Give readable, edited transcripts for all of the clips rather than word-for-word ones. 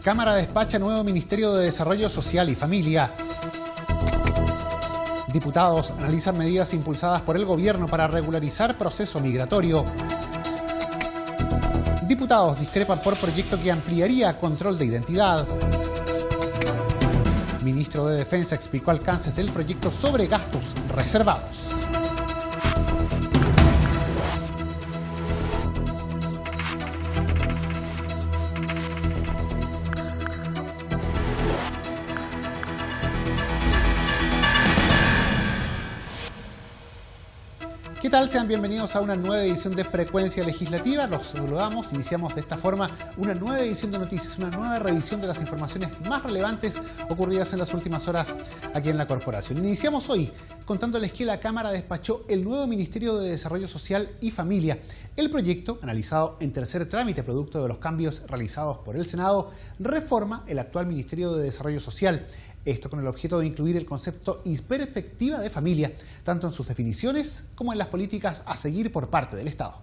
Cámara despacha nuevo Ministerio de Desarrollo Social y Familia. Diputados analizan medidas impulsadas por el gobierno para regularizar proceso migratorio. Diputados discrepan por proyecto que ampliaría control de identidad. Ministro de Defensa explicó alcances del proyecto sobre gastos reservados. ¿Qué tal? Sean bienvenidos a una nueva edición de Frecuencia Legislativa. Los saludamos, iniciamos de esta forma una nueva edición de noticias, una nueva revisión de las informaciones más relevantes ocurridas en las últimas horas aquí en la corporación. Iniciamos hoy contándoles que la Cámara despachó el nuevo Ministerio de Desarrollo Social y Familia. El proyecto, analizado en tercer trámite producto de los cambios realizados por el Senado, reforma el actual Ministerio de Desarrollo Social. Esto con el objeto de incluir el concepto y perspectiva de familia, tanto en sus definiciones como en las políticas a seguir por parte del Estado.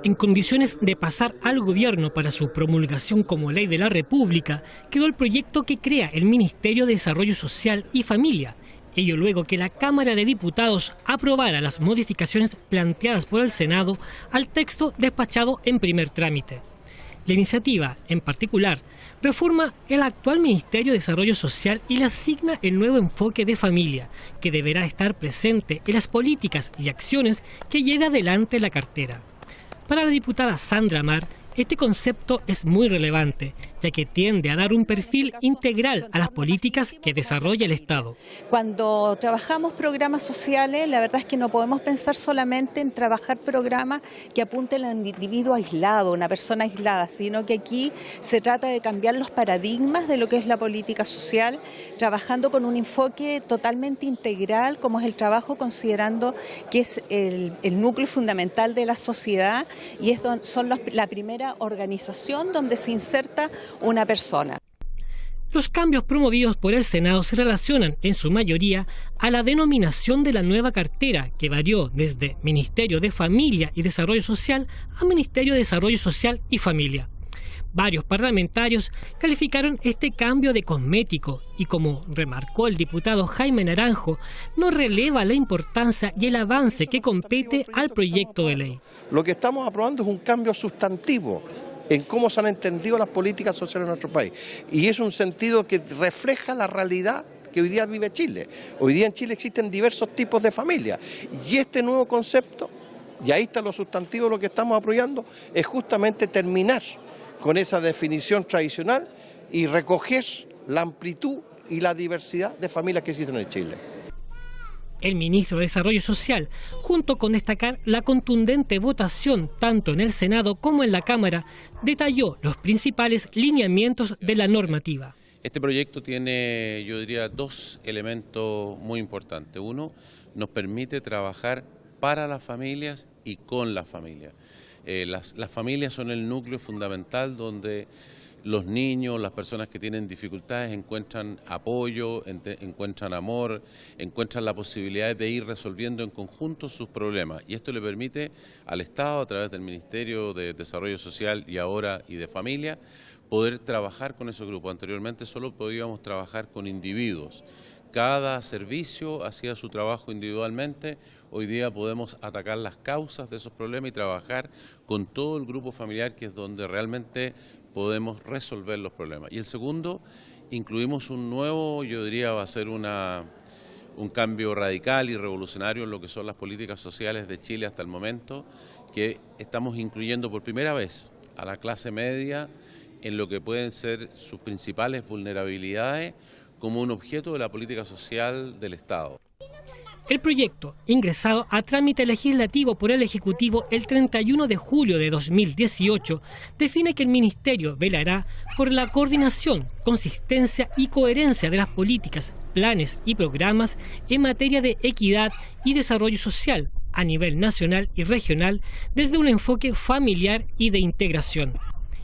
En condiciones de pasar al gobierno para su promulgación como ley de la República, quedó el proyecto que crea el Ministerio de Desarrollo Social y Familia. Ello luego que la Cámara de Diputados aprobara las modificaciones planteadas por el Senado al texto despachado en primer trámite. La iniciativa, en particular, reforma el actual Ministerio de Desarrollo Social y le asigna el nuevo enfoque de familia, que deberá estar presente en las políticas y acciones que lleve adelante la cartera. Para la diputada Sandra Mar, este concepto es muy relevante, ya que tiende a dar un perfil integral a las políticas que desarrolla el Estado. Cuando trabajamos programas sociales, la verdad es que no podemos pensar solamente en trabajar programas que apunten a un individuo aislado, una persona aislada, sino que aquí se trata de cambiar los paradigmas de lo que es la política social, trabajando con un enfoque totalmente integral, como es el trabajo, considerando que es el núcleo fundamental de la sociedad y son la primera organización donde se inserta una persona. Los cambios promovidos por el Senado se relacionan en su mayoría a la denominación de la nueva cartera, que varió desde Ministerio de Familia y Desarrollo Social a Ministerio de Desarrollo Social y Familia. Varios parlamentarios calificaron este cambio de cosmético y, como remarcó el diputado Jaime Naranjo, no releva la importancia y el avance que compete al proyecto de ley. Lo que estamos aprobando es un cambio sustantivo en cómo se han entendido las políticas sociales en nuestro país. Y es un sentido que refleja la realidad que hoy día vive Chile. Hoy día en Chile existen diversos tipos de familias. Y este nuevo concepto, y ahí está lo sustantivo, lo que estamos apoyando, es justamente terminar con esa definición tradicional y recoger la amplitud y la diversidad de familias que existen en Chile. El ministro de Desarrollo Social, junto con destacar la contundente votación tanto en el Senado como en la Cámara, detalló los principales lineamientos de la normativa. Este proyecto tiene, yo diría, dos elementos muy importantes. Uno, nos permite trabajar para las familias y con las familias. Las familias son el núcleo fundamental donde los niños, las personas que tienen dificultades encuentran apoyo, encuentran amor, encuentran la posibilidad de ir resolviendo en conjunto sus problemas. Y esto le permite al Estado, a través del Ministerio de Desarrollo Social y ahora y de Familia, poder trabajar con esos grupos. Anteriormente solo podíamos trabajar con individuos. Cada servicio hacía su trabajo individualmente. Hoy día podemos atacar las causas de esos problemas y trabajar con todo el grupo familiar, que es donde realmente podemos resolver los problemas. Y el segundo, incluimos un nuevo, yo diría va a ser un cambio radical y revolucionario en lo que son las políticas sociales de Chile hasta el momento, que estamos incluyendo por primera vez a la clase media en lo que pueden ser sus principales vulnerabilidades como un objeto de la política social del Estado. El proyecto, ingresado a trámite legislativo por el Ejecutivo el 31 de julio de 2018, define que el Ministerio velará por la coordinación, consistencia y coherencia de las políticas, planes y programas en materia de equidad y desarrollo social a nivel nacional y regional desde un enfoque familiar y de integración.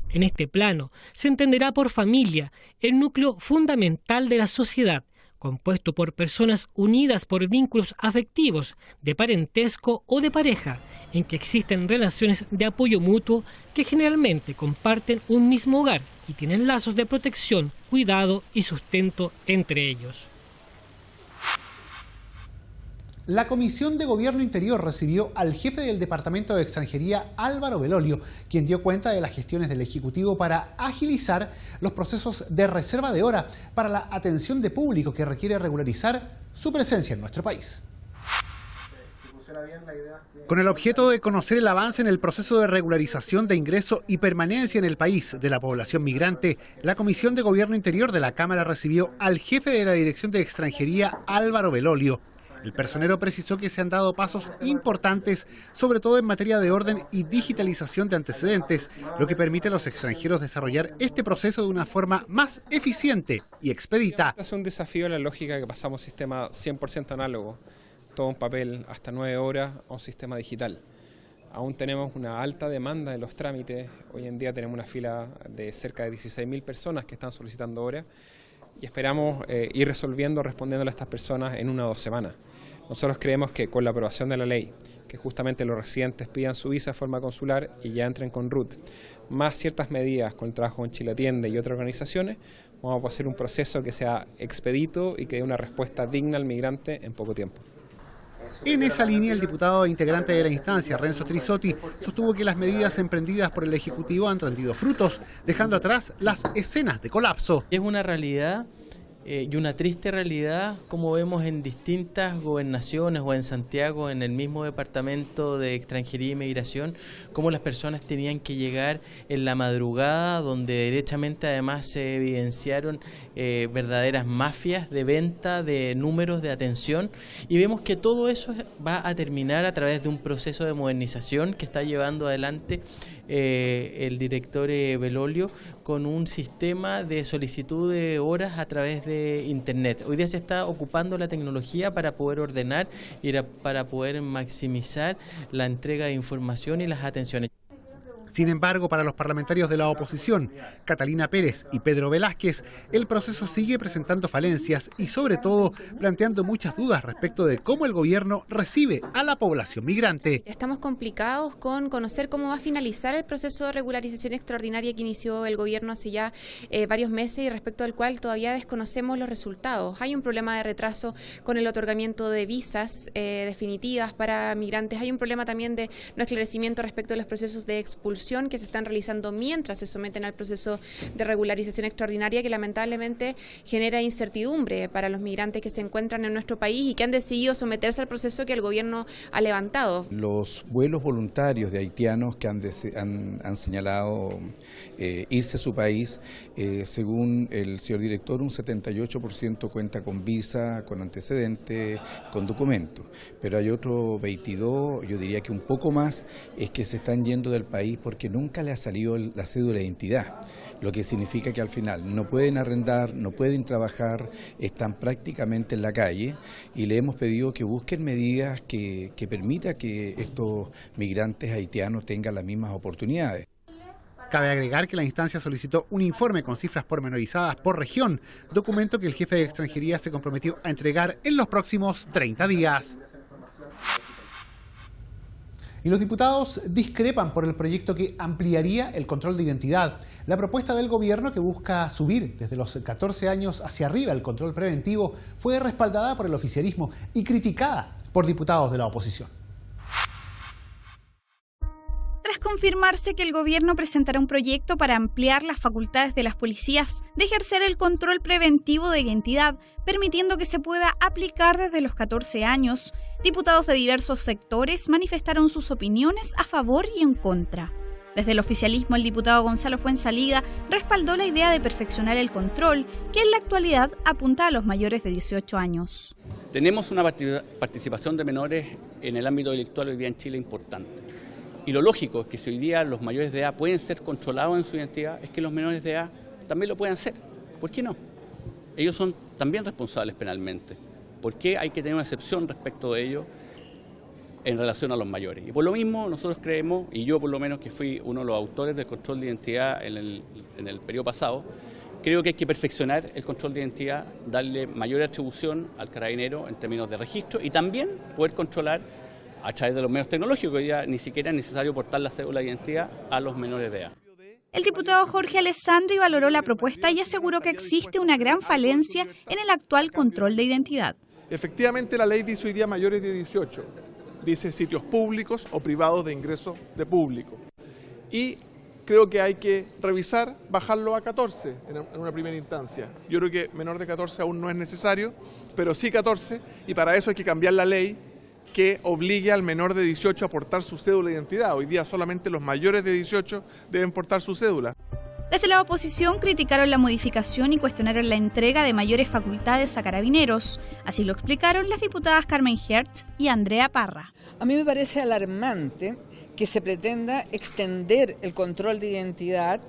En este plano se entenderá por familia el núcleo fundamental de la sociedad, compuesto por personas unidas por vínculos afectivos, de parentesco o de pareja, en que existen relaciones de apoyo mutuo que generalmente comparten un mismo hogar y tienen lazos de protección, cuidado y sustento entre ellos. La Comisión de Gobierno Interior recibió al jefe del Departamento de Extranjería, Álvaro Belolio, quien dio cuenta de las gestiones del Ejecutivo para agilizar los procesos de reserva de hora para la atención de público que requiere regularizar su presencia en nuestro país. Con el objeto de conocer el avance en el proceso de regularización de ingreso y permanencia en el país de la población migrante, la Comisión de Gobierno Interior de la Cámara recibió al jefe de la Dirección de Extranjería, Álvaro Belolio. El personero precisó que se han dado pasos importantes, sobre todo en materia de orden y digitalización de antecedentes, lo que permite a los extranjeros desarrollar este proceso de una forma más eficiente y expedita. Es un desafío la lógica que pasamos a un sistema 100% análogo, todo en papel hasta 9 horas, a un sistema digital. Aún tenemos una alta demanda de los trámites. Hoy en día tenemos una fila de cerca de 16.000 personas que están solicitando horas y esperamos ir respondiéndole a estas personas en 1 o 2 semanas. Nosotros creemos que con la aprobación de la ley, que justamente los residentes pidan su visa de forma consular y ya entren con RUT, más ciertas medidas con el trabajo en Chile Atiende y otras organizaciones, vamos a hacer un proceso que sea expedito y que dé una respuesta digna al migrante en poco tiempo. En esa línea, el diputado e integrante de la instancia, Renzo Trisotti, sostuvo que las medidas emprendidas por el Ejecutivo han rendido frutos, dejando atrás las escenas de colapso. Es una realidad y una triste realidad, como vemos en distintas gobernaciones o en Santiago, en el mismo departamento de Extranjería y Migración, cómo las personas tenían que llegar en la madrugada, donde derechamente además se evidenciaron verdaderas mafias de venta de números de atención, y vemos que todo eso va a terminar a través de un proceso de modernización que está llevando adelante el director Belolio con un sistema de solicitud de horas a través de Internet. Hoy día se está ocupando la tecnología para poder ordenar y para poder maximizar la entrega de información y las atenciones. Sin embargo, para los parlamentarios de la oposición, Catalina Pérez y Pedro Velázquez, el proceso sigue presentando falencias y, sobre todo, planteando muchas dudas respecto de cómo el gobierno recibe a la población migrante. Estamos complicados con conocer cómo va a finalizar el proceso de regularización extraordinaria que inició el gobierno hace ya varios meses y respecto al cual todavía desconocemos los resultados. Hay un problema de retraso con el otorgamiento de visas definitivas para migrantes. Hay un problema también de no esclarecimiento respecto a los procesos de expulsión que se están realizando mientras se someten al proceso de regularización extraordinaria, que lamentablemente genera incertidumbre para los migrantes que se encuentran en nuestro país y que han decidido someterse al proceso que el gobierno ha levantado. Los vuelos voluntarios de haitianos que han señalado irse a su país, según el señor director, un 78% cuenta con visa, con antecedentes, con documentos, pero hay otro 22%, yo diría que un poco más, es que se están yendo del país porque nunca le ha salido la cédula de identidad, lo que significa que al final no pueden arrendar, no pueden trabajar, están prácticamente en la calle, y le hemos pedido que busquen medidas que permitan que estos migrantes haitianos tengan las mismas oportunidades. Cabe agregar que la instancia solicitó un informe con cifras pormenorizadas por región, documento que el jefe de Extranjería se comprometió a entregar en los próximos 30 días. Y los diputados discrepan por el proyecto que ampliaría el control de identidad. La propuesta del gobierno, que busca subir desde los 14 años hacia arriba el control preventivo, fue respaldada por el oficialismo y criticada por diputados de la oposición. Tras confirmarse que el gobierno presentará un proyecto para ampliar las facultades de las policías de ejercer el control preventivo de identidad, permitiendo que se pueda aplicar desde los 14 años, diputados de diversos sectores manifestaron sus opiniones a favor y en contra. Desde el oficialismo, el diputado Gonzalo Fuenzalida respaldó la idea de perfeccionar el control, que en la actualidad apunta a los mayores de 18 años. Tenemos una participación de menores en el ámbito delictual hoy día en Chile importante. Y lo lógico es que si hoy día los mayores de edad pueden ser controlados en su identidad, es que los menores de edad también lo puedan ser. ¿Por qué no? Ellos son también responsables penalmente. ¿Por qué hay que tener una excepción respecto de ello en relación a los mayores? Y por lo mismo nosotros creemos, y yo por lo menos que fui uno de los autores del control de identidad en el periodo pasado, Creo que hay que perfeccionar el control de identidad, darle mayor atribución al carabinero en términos de registro y también poder controlar a través de los medios tecnológicos. Hoy día ni siquiera es necesario portar la cédula de identidad a los menores de edad. El diputado Jorge Alessandri valoró la propuesta y aseguró que existe una gran falencia en el actual control de identidad. Efectivamente, la ley dice hoy día mayores de 18, dice sitios públicos o privados de ingreso de público. Y creo que hay que revisar, bajarlo a 14 en una primera instancia. Yo creo que menor de 14 aún no es necesario, pero sí 14, y para eso hay que cambiar la ley que obligue al menor de 18 a portar su cédula de identidad. Hoy día solamente los mayores de 18 deben portar su cédula. Desde la oposición criticaron la modificación y cuestionaron la entrega de mayores facultades a carabineros. Así lo explicaron las diputadas Carmen Hertz y Andrea Parra. A mí me parece alarmante que se pretenda extender el control de identidad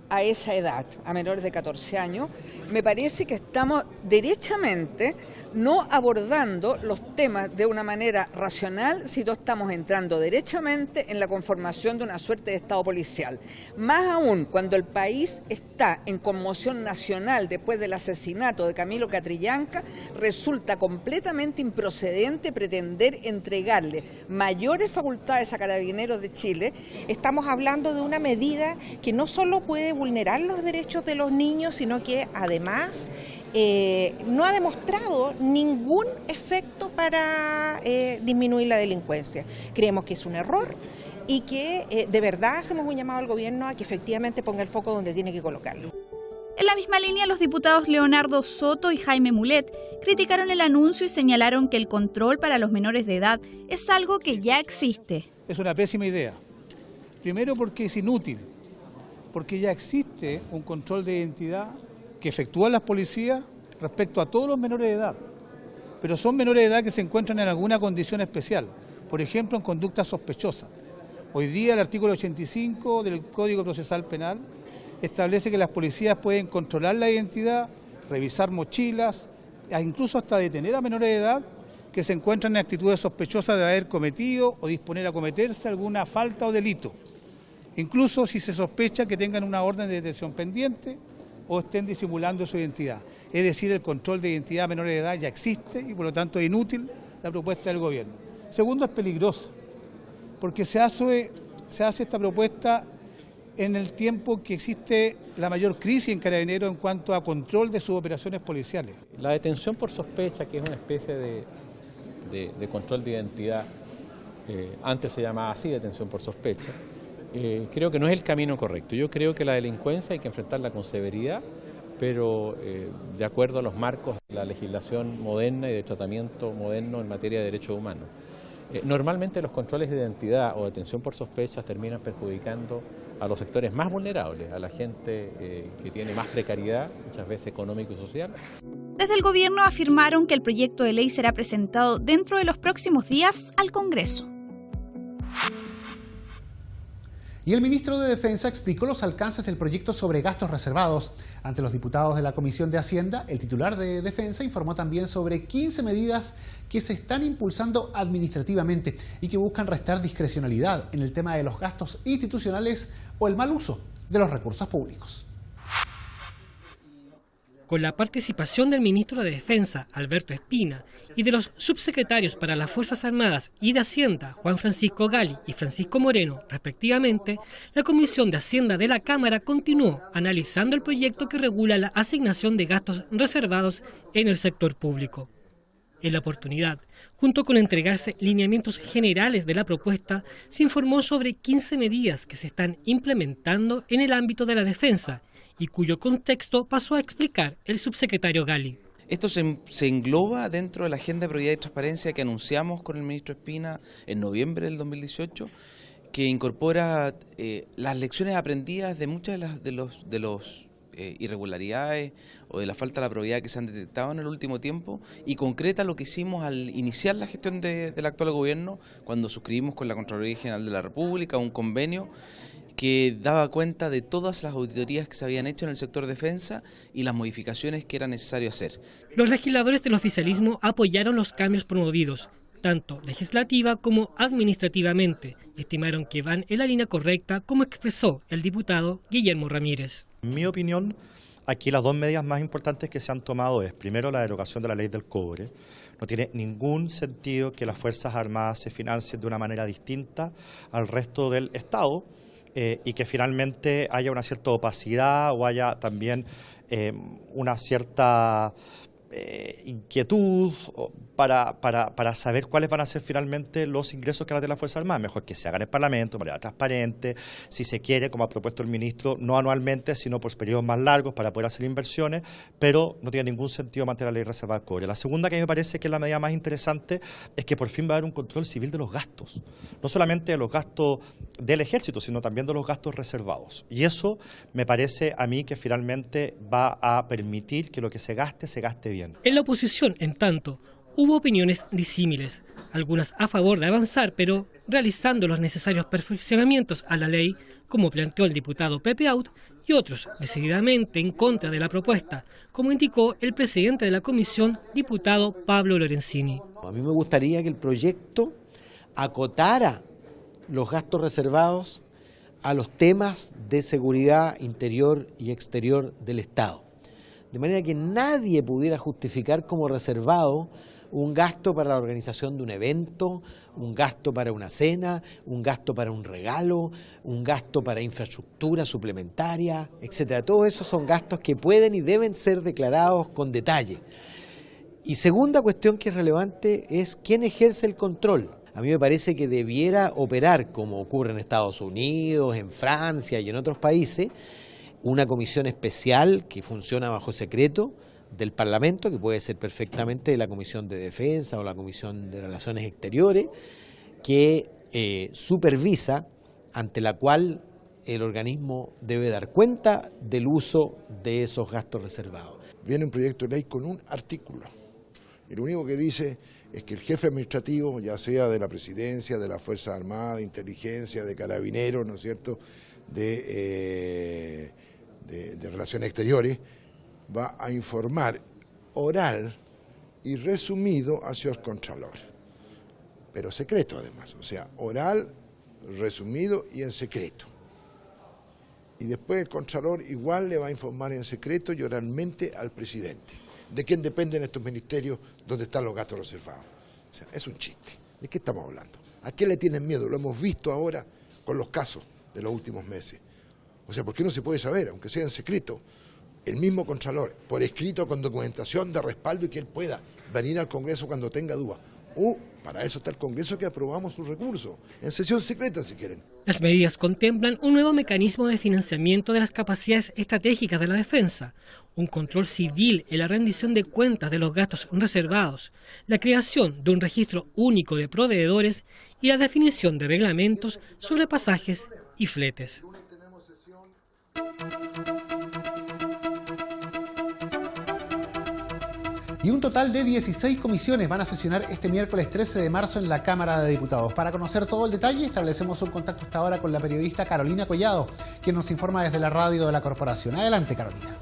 a esa edad, a menores de 14 años. Me parece que estamos derechamente no abordando los temas de una manera racional, sino estamos entrando derechamente en la conformación de una suerte de Estado policial. Más aún cuando el país está en conmoción nacional después del asesinato de Camilo Catrillanca, resulta completamente improcedente pretender entregarle mayores facultades a Carabineros de Chile. Estamos hablando de una medida que no solo puede vulnerar los derechos de los niños, sino que además no ha demostrado ningún efecto para disminuir la delincuencia. Creemos que es un error y que de verdad hacemos un llamado al gobierno a que efectivamente ponga el foco donde tiene que colocarlo. En la misma línea, los diputados Leonardo Soto y Jaime Mulet criticaron el anuncio y señalaron que el control para los menores de edad es algo que ya existe. Es una pésima idea. Primero porque es inútil, porque ya existe un control de identidad que efectúan las policías respecto a todos los menores de edad, pero son menores de edad que se encuentran en alguna condición especial, por ejemplo en conducta sospechosa. Hoy día el artículo 85 del Código Procesal Penal establece que las policías pueden controlar la identidad, revisar mochilas, e incluso hasta detener a menores de edad que se encuentran en actitudes sospechosas de haber cometido o disponer a cometerse alguna falta o delito, incluso si se sospecha que tengan una orden de detención pendiente o estén disimulando su identidad. Es decir, el control de identidad a menores de edad ya existe y por lo tanto es inútil la propuesta del gobierno. Segundo, es peligrosa, porque se hace esta propuesta en el tiempo que existe la mayor crisis en Carabineros en cuanto a control de sus operaciones policiales. La detención por sospecha, que es una especie de control de identidad, antes se llamaba así, detención por sospecha, creo que no es el camino correcto. Yo creo que la delincuencia hay que enfrentarla con severidad, pero de acuerdo a los marcos de la legislación moderna y de tratamiento moderno en materia de derechos humanos. Normalmente los controles de identidad o detención por sospechas terminan perjudicando a los sectores más vulnerables, a la gente que tiene más precariedad, muchas veces económico y social. Desde el gobierno afirmaron que el proyecto de ley será presentado dentro de los próximos días al Congreso. Y el ministro de Defensa explicó los alcances del proyecto sobre gastos reservados. Ante los diputados de la Comisión de Hacienda, el titular de Defensa informó también sobre 15 medidas que se están impulsando administrativamente y que buscan restar discrecionalidad en el tema de los gastos institucionales o el mal uso de los recursos públicos. Con la participación del ministro de Defensa, Alberto Espina, y de los subsecretarios para las Fuerzas Armadas y de Hacienda, Juan Francisco Gali y Francisco Moreno, respectivamente, la Comisión de Hacienda de la Cámara continuó analizando el proyecto que regula la asignación de gastos reservados en el sector público. En la oportunidad, junto con entregarse lineamientos generales de la propuesta, se informó sobre 15 medidas que se están implementando en el ámbito de la defensa, y cuyo contexto pasó a explicar el subsecretario Gali. Esto se engloba dentro de la Agenda de Probidad y Transparencia que anunciamos con el ministro Espina en noviembre del 2018, que incorpora las lecciones aprendidas de muchas de los irregularidades o de la falta de la probidad que se han detectado en el último tiempo y concreta lo que hicimos al iniciar la gestión del actual gobierno cuando suscribimos con la Contraloría General de la República un convenio que daba cuenta de todas las auditorías que se habían hecho en el sector defensa y las modificaciones que era necesario hacer. Los legisladores del oficialismo apoyaron los cambios promovidos, tanto legislativa como administrativamente, y estimaron que van en la línea correcta, como expresó el diputado Guillermo Ramírez. En mi opinión, Aquí las dos medidas más importantes que se han tomado es, primero, la derogación de la ley del cobre. No tiene ningún sentido que las Fuerzas Armadas se financien de una manera distinta al resto del Estado y que finalmente haya una cierta opacidad o haya también una cierta inquietud para saber cuáles van a ser finalmente los ingresos que van a tener las Fuerzas Armadas. Mejor que se hagan en el Parlamento, de manera transparente, si se quiere, como ha propuesto el ministro, no anualmente, sino por periodos más largos para poder hacer inversiones, pero no tiene ningún sentido mantener la ley reservada al cobre. La segunda, que a mí me parece que es la medida más interesante, es que por fin va a haber un control civil de los gastos, no solamente de los gastos del Ejército, sino también de los gastos reservados. Y eso me parece a mí que finalmente va a permitir que lo que se gaste bien. En la oposición, en tanto, hubo opiniones disímiles, algunas a favor de avanzar, pero realizando los necesarios perfeccionamientos a la ley, como planteó el diputado Pepe Out, y otros decididamente en contra de la propuesta, como indicó el presidente de la comisión, diputado Pablo Lorenzini. A mí me gustaría que el proyecto acotara los gastos reservados a los temas de seguridad interior y exterior del Estado. De manera que nadie pudiera justificar como reservado un gasto para la organización de un evento, un gasto para una cena, un gasto para un regalo, un gasto para infraestructura suplementaria, etcétera. Todos esos son gastos que pueden y deben ser declarados con detalle. Y segunda cuestión que es relevante es quién ejerce el control. A mí me parece que debiera operar, como ocurre en Estados Unidos, en Francia y en otros países, una comisión especial que funciona bajo secreto del Parlamento, que puede ser perfectamente la Comisión de Defensa o la Comisión de Relaciones Exteriores, que supervisa, ante la cual el organismo debe dar cuenta del uso de esos gastos reservados. Viene un proyecto de ley con un artículo, y lo único que dice es que el jefe administrativo, ya sea de la Presidencia, de las Fuerzas Armadas, de Inteligencia, de Carabineros, ¿no es cierto?, de Relaciones Exteriores, va a informar oral y resumido al señor Contralor, pero secreto además, o sea, oral, resumido y en secreto. Y después el Contralor igual le va a informar en secreto y oralmente al presidente. ¿De quién dependen estos ministerios donde están los gastos reservados? O sea, es un chiste. ¿De qué estamos hablando? ¿A qué le tienen miedo? Lo hemos visto ahora con los casos de los últimos meses. O sea, ¿por qué no se puede saber, aunque sea en secreto, el mismo Contralor, por escrito, con documentación de respaldo y que él pueda venir al Congreso cuando tenga dudas? Para eso está el Congreso, que aprobamos sus recursos, en sesión secreta si quieren. Las medidas contemplan un nuevo mecanismo de financiamiento de las capacidades estratégicas de la defensa, un control civil en la rendición de cuentas de los gastos reservados, la creación de un registro único de proveedores y la definición de reglamentos sobre pasajes y fletes. Y un total de 16 comisiones van a sesionar este miércoles 13 de marzo en la Cámara de Diputados. Para conocer todo el detalle, establecemos un contacto hasta ahora con la periodista Carolina Collado, quien nos informa desde la radio de la Corporación. Adelante, Carolina.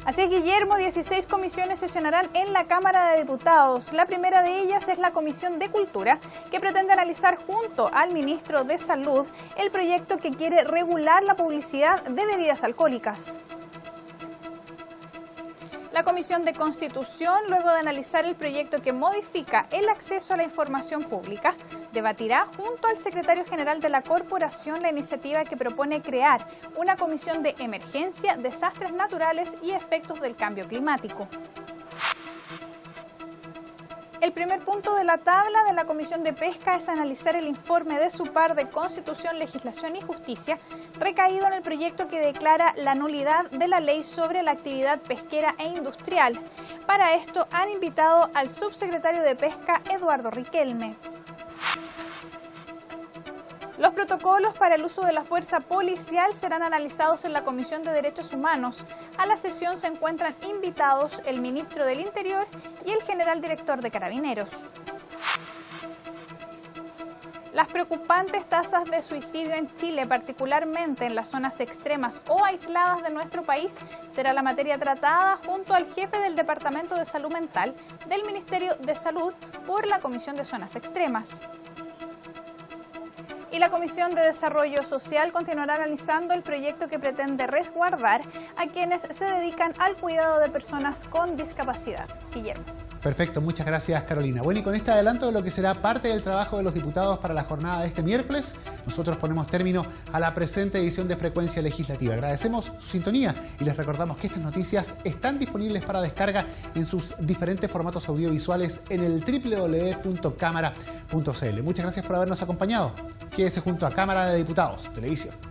Así es, Guillermo, 16 comisiones sesionarán en la Cámara de Diputados. La primera de ellas es la Comisión de Cultura, que pretende analizar junto al ministro de Salud el proyecto que quiere regular la publicidad de bebidas alcohólicas. La Comisión de Constitución, luego de analizar el proyecto que modifica el acceso a la información pública, debatirá junto al secretario general de la Corporación la iniciativa que propone crear una comisión de emergencia, desastres naturales y efectos del cambio climático. El primer punto de la tabla de la Comisión de Pesca es analizar el informe de su par de Constitución, Legislación y Justicia, recaído en el proyecto que declara la nulidad de la ley sobre la actividad pesquera e industrial. Para esto han invitado al subsecretario de Pesca, Eduardo Riquelme. Los protocolos para el uso de la fuerza policial serán analizados en la Comisión de Derechos Humanos. A la sesión se encuentran invitados el ministro del Interior y el general director de Carabineros. Las preocupantes tasas de suicidio en Chile, particularmente en las zonas extremas o aisladas de nuestro país, será la materia tratada junto al jefe del Departamento de Salud Mental del Ministerio de Salud por la Comisión de Zonas Extremas. Y la Comisión de Desarrollo Social continuará analizando el proyecto que pretende resguardar a quienes se dedican al cuidado de personas con discapacidad. Guillermo. Perfecto, muchas gracias Carolina. Bueno, y con este adelanto de lo que será parte del trabajo de los diputados para la jornada de este miércoles, nosotros ponemos término a la presente edición de Frecuencia Legislativa. Agradecemos su sintonía y les recordamos que estas noticias están disponibles para descarga en sus diferentes formatos audiovisuales en el www.cámara.cl. Muchas gracias por habernos acompañado. Quédese junto a Cámara de Diputados Televisión.